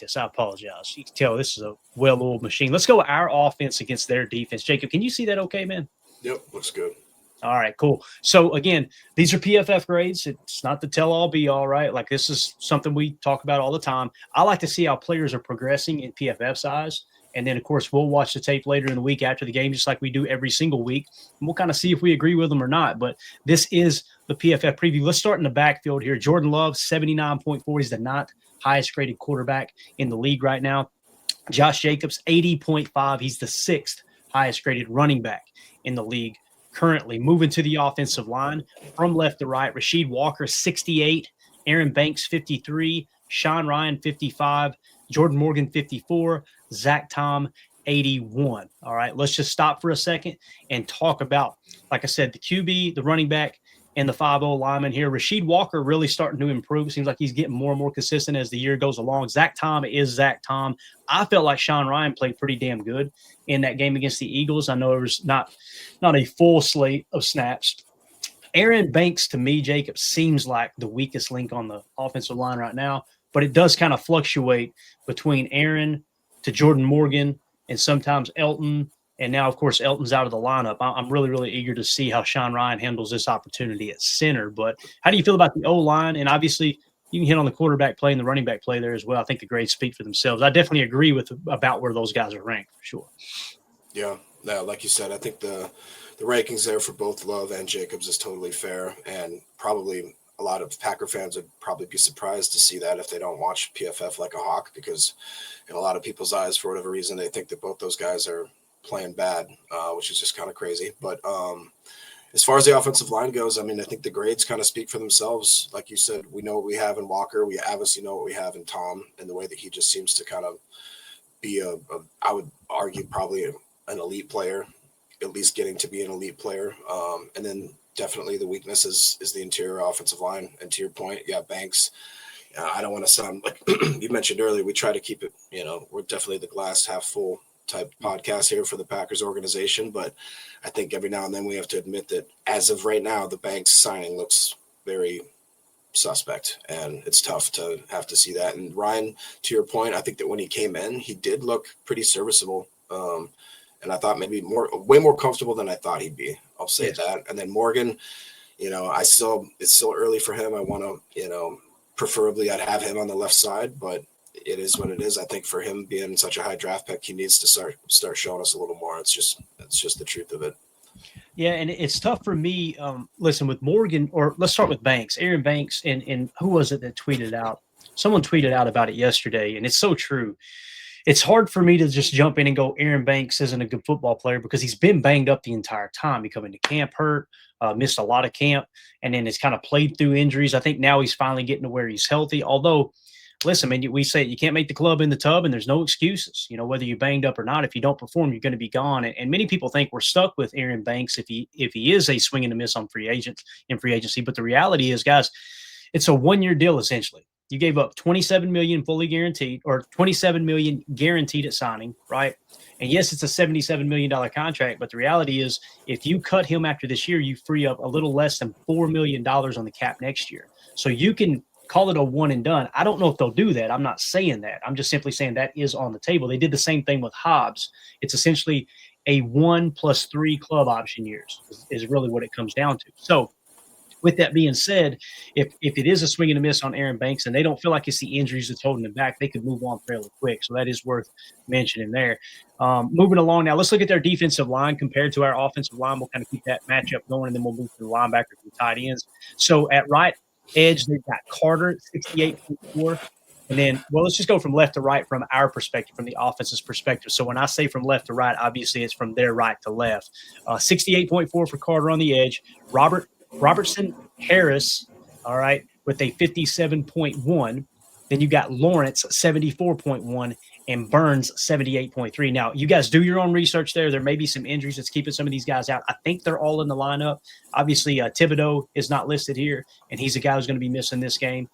this. I apologize. You can tell this is a well-oiled machine. Let's go our offense against their defense. Jacob, can you see that okay, man? Yep, looks good. All right, cool. So, again, these are PFF grades. It's not the tell-all, be-all, right? Like, this is something we talk about all the time. I like to see how players are progressing in PFF size. And then, of course, we'll watch the tape later in the week after the game, just like we do every single week. And we'll kind of see if we agree with them or not. But this is the PFF preview. Let's start in the backfield here. Jordan Love, 79.4. He's the ninth highest graded quarterback in the league right now. Josh Jacobs, 80.5. He's the sixth highest graded running back in the league currently. Moving to the offensive line from left to right, Rasheed Walker, 68. Aaron Banks, 53. Sean Ryan, 55. Jordan Morgan, 54. Zach Tom, 81. All right, let's just stop for a second and talk about, like I said, the QB, the running back, and the 5-0 lineman here. Rasheed Walker really starting to improve. It seems like he's getting more and more consistent as the year goes along. Zach Tom is Zach Tom. I felt like Sean Ryan played pretty damn good in that game against the Eagles. I know it was not a full slate of snaps. Aaron Banks, to me, Jacob, seems like the weakest link on the offensive line right now, but it does kind of fluctuate between Aaron to Jordan Morgan and sometimes Elton. And now, of course, Elton's out of the lineup. I'm really, really eager to see how Sean Ryan handles this opportunity at center. But how do you feel about the O-line? And obviously, you can hit on the quarterback play and the running back play there as well. I think the grades speak for themselves. I definitely agree with about where those guys are ranked for sure. Yeah, like you said, I think the rankings there for both Love and Jacobs is totally fair, and probably a lot of Packer fans would probably be surprised to see that if they don't watch PFF like a hawk, because in a lot of people's eyes, for whatever reason, they think that both those guys are playing bad, which is just kind of crazy. But as far as the offensive line goes, I mean, I think the grades kind of speak for themselves. Like you said, we know what we have in Walker. We obviously know what we have in Tom, and the way that he just seems to kind of be I would argue probably an elite player, at least getting to be an elite player. And then definitely the weakness is the interior offensive line. And to your point, yeah, Banks. I don't want to sound like you mentioned earlier. We try to keep it, we're definitely the glass half full type podcast here for the Packers organization. But I think every now and then we have to admit that as of right now, the Banks signing looks very suspect, and it's tough to have to see that. And Ryan, to your point, I think that when he came in, he did look pretty serviceable. And I thought maybe way more comfortable than I thought he'd be. I'll say that. And then Morgan, it's still early for him. I want to, preferably I'd have him on the left side, but it is what it is. I think for him being such a high draft pick, he needs to start showing us a little more. It's just the truth of it. Yeah, and it's tough for me. Listen, with Morgan, or let's start with Banks, Aaron Banks, and who was it that tweeted out? Someone tweeted out about it yesterday, and it's so true. It's hard for me to just jump in and go, Aaron Banks isn't a good football player, because he's been banged up the entire time. He come into camp hurt, missed a lot of camp, and then has kind of played through injuries. I think now he's finally getting to where he's healthy. Although, listen, man, we say you can't make the club in the tub, and there's no excuses. Whether you're banged up or not, if you don't perform, you're going to be gone. And many people think we're stuck with Aaron Banks if he is a swing and a miss on free agency. But the reality is, guys, it's a 1-year deal essentially. You gave up $27 million fully guaranteed, or $27 million guaranteed at signing, right? And yes, it's a $77 million contract, but the reality is, if you cut him after this year, you free up a little less than $4 million on the cap next year. So you can call it a one and done. I don't know if they'll do that. I'm not saying that. I'm just simply saying that is on the table. They did the same thing with Hobbs. It's essentially a 1+3 club option years is really what it comes down to. So with that being said, if it is a swing and a miss on Aaron Banks and they don't feel like it's the injuries that's holding them back, they could move on fairly quick. So that is worth mentioning there. Moving along now, let's look at their defensive line compared to our offensive line. We'll kind of keep that matchup going, and then we'll move to the linebackers and tight ends. So at right edge, they've got Carter, 68.4. And then, well, let's just go from left to right from our perspective, from the offense's perspective. So when I say from left to right, obviously it's from their right to left. 68.4 for Carter on the edge. Robertson Harris, all right, with a 57.1. Then you got Lawrence, 74.1, and Burns, 78.3. Now, you guys do your own research there. There may be some injuries that's keeping some of these guys out. I think they're all in the lineup. Obviously, Thibodeau is not listed here, and he's a guy who's going to be missing this game.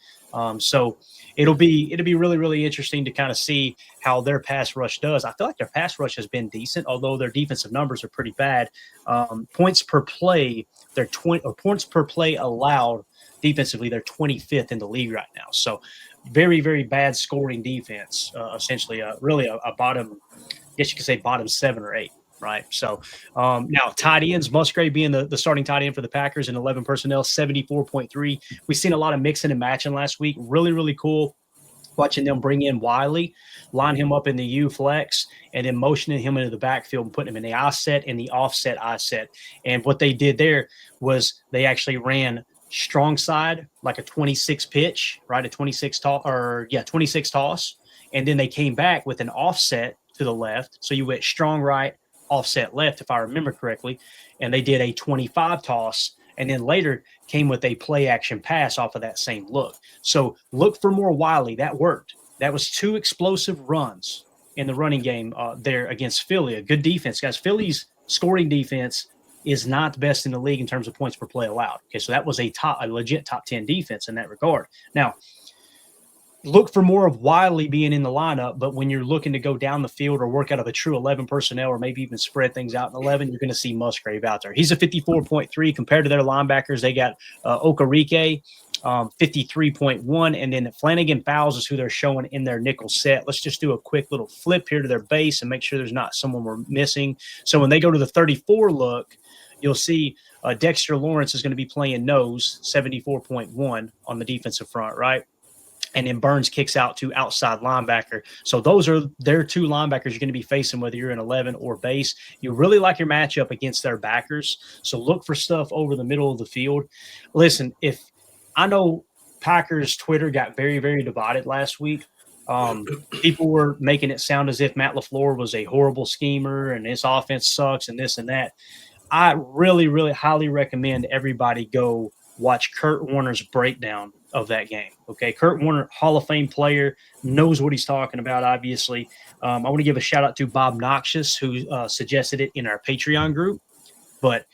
So it'll be really, really interesting to kind of see how their pass rush does. I feel like their pass rush has been decent, although their defensive numbers are pretty bad. Points per play, points per play allowed. defensively, they're 25th in the league right now. So very, very bad scoring defense, essentially really a bottom, I guess you could say bottom 7 or 8. Right. So now tight ends, Musgrave being the starting tight end for the Packers in 11 personnel, 74.3. We've seen a lot of mixing and matching last week. Really, really cool watching them bring in Wiley, line him up in the U flex, and then motioning him into the backfield and putting him in the I set and the offset I set. And what they did there was they actually ran strong side, like a 26 pitch, right? A 26 toss. And then they came back with an offset to the left. So you went strong right, offset left, if I remember correctly. And they did a 25 toss. And then later came with a play action pass off of that same look. So look for more Wiley. That worked. That was 2 explosive runs in the running game there against Philly. A good defense, guys. Philly's scoring defense is not the best in the league in terms of points per play allowed. Okay, so that was a legit top 10 defense in that regard. Now, look for more of Wiley being in the lineup, but when you're looking to go down the field or work out of a true 11 personnel or maybe even spread things out in 11, you're going to see Musgrave out there. He's a 54.3 compared to their linebackers. They got Okereke, 53.1, and then Flanagan Fowles is who they're showing in their nickel set. Let's just do a quick little flip here to their base and make sure there's not someone we're missing. So when they go to the 34 look, you'll see Dexter Lawrence is going to be playing nose, 74.1 on the defensive front, right? And then Burns kicks out to outside linebacker. So those are their 2 linebackers you're going to be facing, whether you're in 11 or base. You really like your matchup against their backers. So look for stuff over the middle of the field. Listen, if I know Packers Twitter got very, very divided last week. People were making it sound as if Matt LaFleur was a horrible schemer and his offense sucks and this and that. I really, really highly recommend everybody go watch Kurt Warner's breakdown of that game. Okay. Kurt Warner, Hall of Fame player, knows what he's talking about. Obviously, I want to give a shout out to Bob Noxious, who suggested it in our Patreon group, but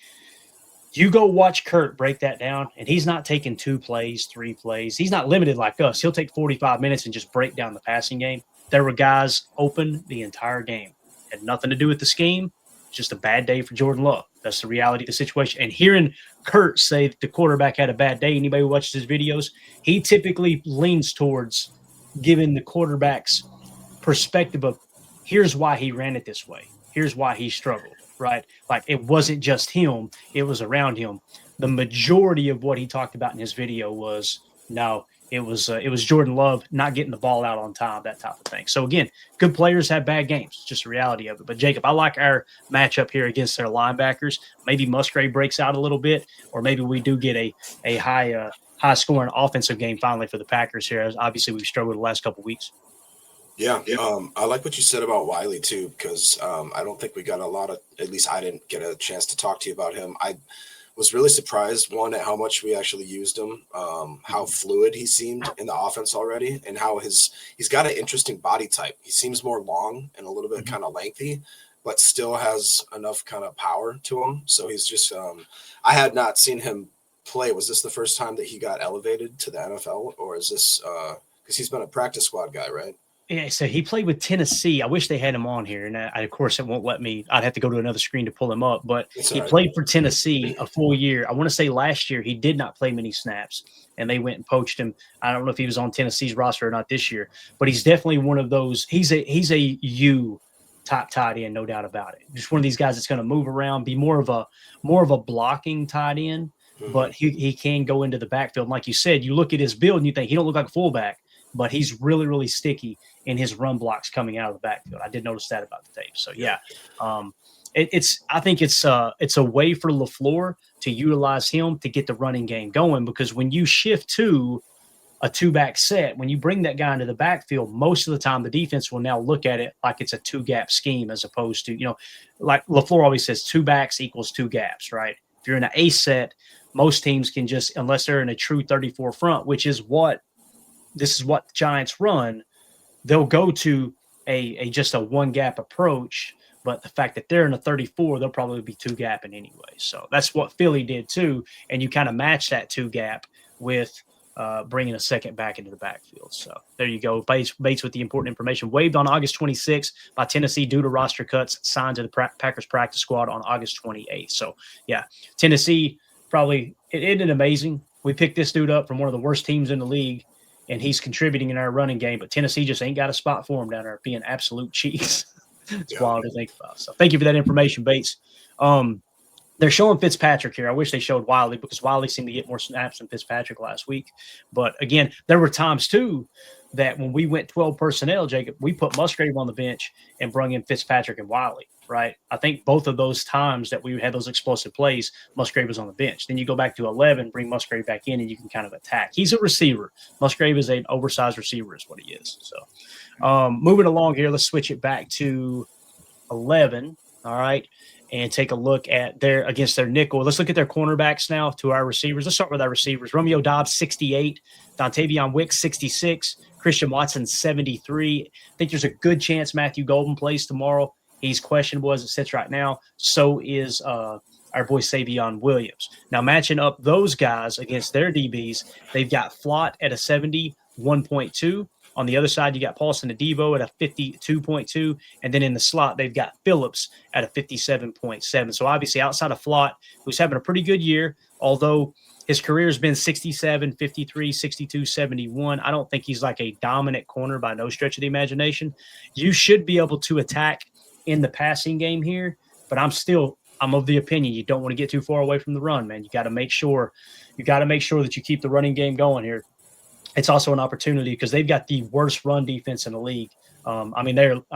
you go watch Kurt break that down, and he's not taking 2 plays, 3 plays. He's not limited like us. He'll take 45 minutes and just break down the passing game. There were guys open the entire game. Had nothing to do with the scheme. Just a bad day for Jordan Love. That's the reality of the situation. And hearing Kurt say that the quarterback had a bad day, anybody who watches his videos, he typically leans towards giving the quarterback's perspective of here's why he ran it this way. Here's why he struggled, right? Like it wasn't just him. It was around him. The majority of what he talked about in his video was it was Jordan Love not getting the ball out on time, that type of thing. So again, good players have bad games. It's just the reality of it. But Jacob, I like our matchup here against their linebackers. Maybe Musgrave breaks out a little bit, or maybe we do get a high scoring offensive game finally for the Packers here. As obviously we've struggled the last couple of weeks. Yeah, I like what you said about Wiley too, because I don't think we got a lot of. At least I didn't get a chance to talk to you about him. I was really surprised, one, at how much we actually used him, how fluid he seemed in the offense already, and how he's got an interesting body type. He seems more long and a little bit kind of lengthy, but still has enough kind of power to him. So he's just I had not seen him play. Was this the first time that he got elevated to the NFL, or is this because he's been a practice squad guy, right? Yeah, so he played with Tennessee. I wish they had him on here, and of course it won't let me. I'd have to go to another screen to pull him up. But he played for Tennessee a full year. I want to say last year he did not play many snaps, and they went and poached him. I don't know if he was on Tennessee's roster or not this year, but he's definitely one of those. He's a U top tight end, no doubt about it. Just one of these guys that's going to move around, be more of a blocking tight end, but he can go into the backfield. And like you said, you look at his build and you think he don't look like a fullback, but he's really, really sticky in his run blocks coming out of the backfield. I did notice that about the tape. So yeah, I think it's a way for LaFleur to utilize him to get the running game going, because when you shift to a 2-back set, when you bring that guy into the backfield, most of the time the defense will now look at it like it's a 2-gap scheme, as opposed to, like LaFleur always says, 2 backs equals 2 gaps, right? If you're in an A set, most teams can just, unless they're in a true 34 front, which is what the Giants run, they'll go to just a 1-gap approach. But the fact that they're in a 34, they'll probably be 2-gapping anyway. So that's what Philly did too. And you kind of match that 2-gap with bringing a second back into the backfield. So there you go. Bates with the important information. Waived on August 26th by Tennessee due to roster cuts. Signed to the Packers practice squad on August 28th. So yeah, Tennessee probably it ended amazing. we picked this dude up from one of the worst teams in the league, and he's contributing in our running game. But Tennessee just ain't got a spot for him down there, being absolute cheese. It's wild to think about. So thank you for that information, Bates. They're showing Fitzpatrick here. I wish they showed Wiley because Wiley seemed to get more snaps than Fitzpatrick last week. But again, there were times too that when we went 12 personnel, Jacob, we put Musgrave on the bench and brung in Fitzpatrick and Wiley, right? I think both of those times that we had those explosive plays, Musgrave was on the bench. Then you go back to 11, bring Musgrave back in, and you can kind of attack. He's a receiver. Musgrave is an oversized receiver is what he is. So moving along here, let's switch it back to 11, all right, and take a look at against their nickel. Let's look at their cornerbacks now to our receivers. Let's start with our receivers. Romeo Dobbs, 68. Dontavion Wicks, 66. Christian Watson, 73. I think there's a good chance Matthew Golden plays tomorrow. He's questionable as it sits right now. So is our boy Savion Williams. Now, matching up those guys against their DBs, they've got Flott at a 71.2. On the other side, you got Paulson Adebo at a 52.2. And then in the slot, they've got Phillips at a 57.7. So obviously outside of Flott, who's having a pretty good year, although his career has been 67, 53, 62, 71. I don't think he's like a dominant corner by no stretch of the imagination. You should be able to attack in the passing game here, but I'm of the opinion you don't want to get too far away from the run, man. You got to make sure that you keep the running game going here. It's also an opportunity because they've got the worst run defense in the league. I'm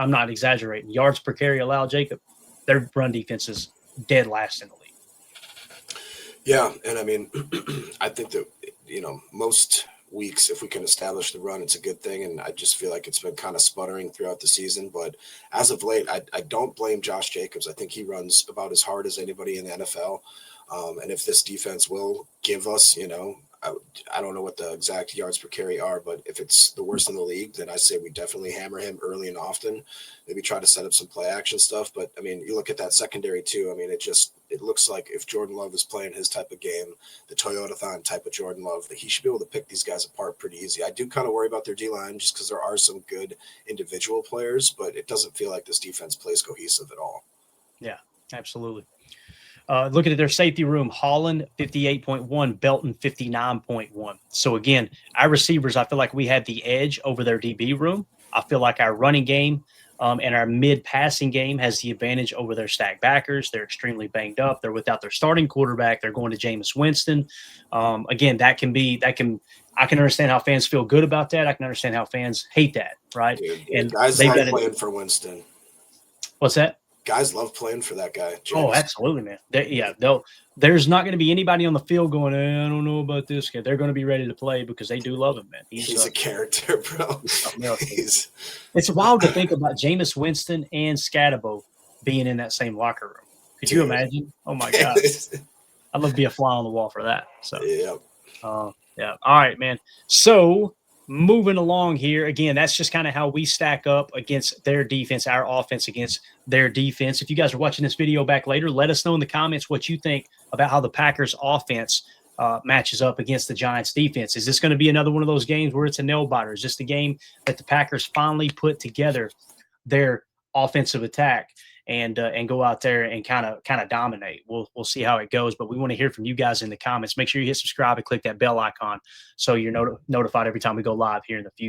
not exaggerating. Yards per carry allowed, Jacob, their run defense is dead last in the league. Yeah, and I mean, I think that, most weeks, if we can establish the run, it's a good thing, and I just feel like it's been kind of sputtering throughout the season. But as of late, I don't blame Josh Jacobs. I think he runs about as hard as anybody in the NFL, and if this defense will give us, I don't know what the exact yards per carry are, but if it's the worst in the league, then I say we definitely hammer him early and often. Maybe try to set up some play action stuff. But I mean, you look at that secondary too. I mean, it looks like if Jordan Love is playing his type of game, the Toyotathon type of Jordan Love, that he should be able to pick these guys apart pretty easy. I do kind of worry about their D-line just because there are some good individual players, but it doesn't feel like this defense plays cohesive at all. Yeah, absolutely. Looking at their safety room, Holland 58.1, Belton 59.1. So again, our receivers, I feel like we have the edge over their DB room. I feel like our running game and our mid-passing game has the advantage over their stack backers. They're extremely banged up. They're without their starting quarterback. They're going to Jameis Winston. Again, I can understand how fans feel good about that. I can understand how fans hate that, right? Dude, and guys love playing for Winston. What's that? Guys love playing for that guy. James. Oh, absolutely, man. There's not going to be anybody on the field going, I don't know about this guy. They're going to be ready to play because they do love him, man. He's a character, bro. It's wild to think about Jameis Winston and Scatabo being in that same locker room. Could you imagine? Oh, my God. I'd love to be a fly on the wall for that. So, yeah. All right, man. So, moving along here, again, that's just kind of how we stack up against their defense, our offense against their defense. If you guys are watching this video back later, let us know in the comments what you think about how the Packers offense matches up against the Giants defense. Is this going to be another one of those games where it's a nail biter? Is this the game that the Packers finally put together their offensive attack and go out there and kind of dominate? We'll see how it goes, but we want to hear from you guys in the comments. Make sure you hit subscribe and click that bell icon so you're notified every time we go live here in the future.